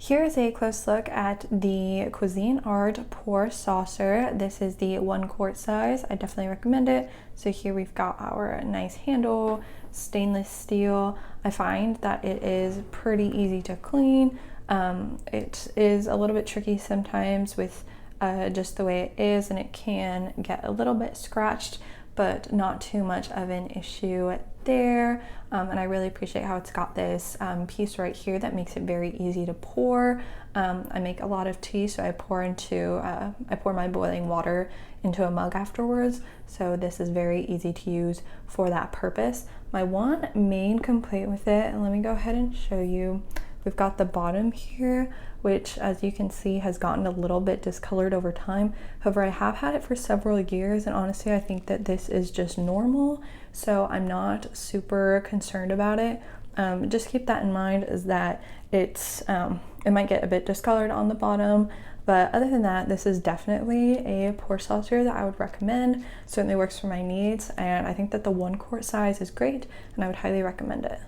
Here is a close look at the Cuisinart pour saucer. This is the 1 quart size. I definitely recommend it. So here we've got our nice handle, stainless steel. I find that it is pretty easy to clean. It is a little bit tricky sometimes with just the way it is, and it can get a little bit scratched, but not too much of an issue there. And I really appreciate how it's got this piece right here that makes it very easy to pour. I make a lot of tea, so I pour my boiling water into a mug afterwards. So this is very easy to use for that purpose. My one main complaint with it, and let me go ahead and show you. We've got the bottom here, which as you can see has gotten a little bit discolored over time. However, I have had it for several years, and honestly I think that this is just normal, so I'm not super concerned about it. Just keep that in mind, is that it might get a bit discolored on the bottom, but other than that, this is definitely a pour saucer that I would recommend. Certainly works for my needs, and I think that the 1 quart size is great, and I would highly recommend it.